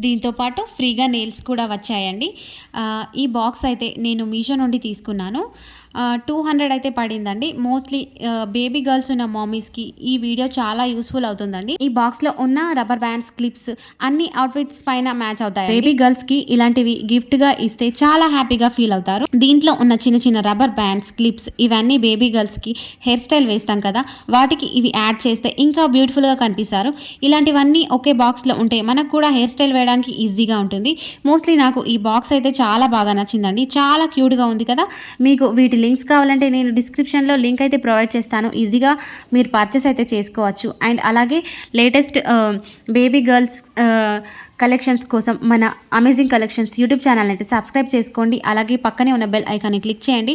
దీంతో పాటు ఫ్రీగా నెయిల్స్ కూడా వచ్చాయండి. ఈ బాక్స్ అయితే నేను మీషో నుండి తీసుకున్నాను. 200 అయితే పడిందండి. మోస్ట్లీ బేబీ గర్ల్స్ ఉన్న మామీస్కి ఈ వీడియో చాలా యూస్ఫుల్ అవుతుందండి. ఈ బాక్స్లో ఉన్న రబ్బర్ బ్యాండ్స్, క్లిప్స్ అన్ని అవుట్ఫిట్స్ పైన మ్యాచ్ అవుతాయి. బేబీ గర్ల్స్కి ఇలాంటివి గిఫ్ట్గా ఇస్తే చాలా హ్యాపీగా ఫీల్ అవుతారు. దీంట్లో ఉన్న చిన్న చిన్న రబ్బర్ బ్యాండ్స్, క్లిప్స్ ఇవన్నీ బేబీ గర్ల్స్కి హెయిర్ స్టైల్ వేస్తాం కదా, వాటికి ఇవి యాడ్ చేస్తే ఇంకా బ్యూటిఫుల్గా కనిపిస్తారు. ఇలాంటివన్నీ ఒకే బాక్స్లో ఉంటే మనకు కూడా హెయిర్ స్టైల్ వేయడానికి ఈజీగా ఉంటుంది. మోస్ట్లీ నాకు ఈ బాక్స్ అయితే చాలా బాగా నచ్చిందండి. చాలా క్యూట్గా ఉంది కదా. మీకు వీటి లింక్స్ కావాలంటే నేను డిస్క్రిప్షన్లో లింక్ అయితే ప్రొవైడ్ చేస్తాను. ఈజీగా మీరు పర్చేస్ అయితే చేసుకోవచ్చు. అండ్ అలాగే లేటెస్ట్ బేబీ గర్ల్స్ కలెక్షన్స్ కోసం మన అమేజింగ్ కలెక్షన్స్ యూట్యూబ్ ఛానల్ అయితే సబ్స్క్రైబ్ చేసుకోండి. అలాగే పక్కనే ఉన్న బెల్ ఐకాన్ని క్లిక్ చేయండి.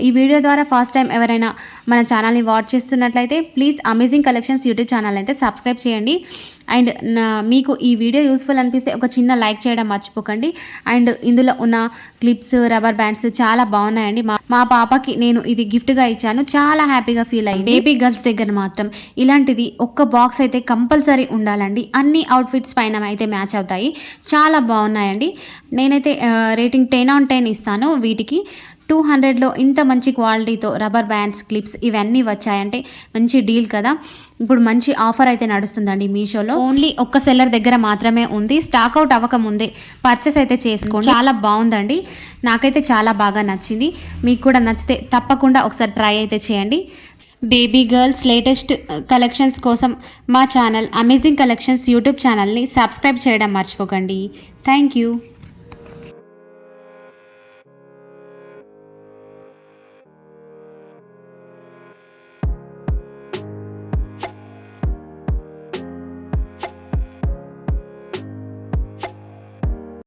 ఈ వీడియో ద్వారా ఫస్ట్ టైం ఎవరైనా మన ఛానల్ని వాచ్ చేస్తున్నట్లయితే please amazing collections YouTube channel అయితే సబ్స్క్రైబ్ చేయండి. అండ్ మీకు ఈ వీడియో యూస్ఫుల్ అనిపిస్తే ఒక చిన్న లైక్ చేయడం మర్చిపోకండి. అండ్ ఇందులో ఉన్న క్లిప్స్, రబ్బర్ బ్యాండ్స్ చాలా బాగున్నాయండి. మా పాపకి నేను ఇది గిఫ్ట్గా ఇచ్చాను. చాలా హ్యాపీగా ఫీల్ అయ్యింది. బేబీ గర్ల్స్ దగ్గర మాత్రం ఇలాంటిది ఒక్క బాక్స్ అయితే కంపల్సరీ ఉండాలండి. అన్ని అవుట్ఫిట్స్ పైన అయితే మ్యాచ్ అవుతాయి. చాలా బాగున్నాయండి. నేనైతే రేటింగ్ 10/10 ఇస్తాను వీటికి. 200లో ఇంత మంచి క్వాలిటీతో రబ్బర్ బ్యాండ్స్, క్లిప్స్ ఇవన్నీ వచ్చాయంటే మంచి డీల్ కదా. ఇప్పుడు మంచి ఆఫర్ అయితే నడుస్తుందండి మీషోలో. ఓన్లీ ఒక్క సెల్లర్ దగ్గర మాత్రమే ఉంది. స్టాక్ అవుట్ అవ్వకముందే పర్చేస్ అయితే చేసుకోండి. చాలా బాగుందండి. నాకైతే చాలా బాగా నచ్చింది. మీకు కూడా నచ్చితే తప్పకుండా ఒకసారి ట్రై అయితే చేయండి. బేబీ గర్ల్స్ లేటెస్ట్ కలెక్షన్స్ కోసం మా ఛానల్ అమేజింగ్ కలెక్షన్స్ యూట్యూబ్ ఛానల్ని సబ్స్క్రైబ్ చేయడం మర్చిపోకండి. Thank you.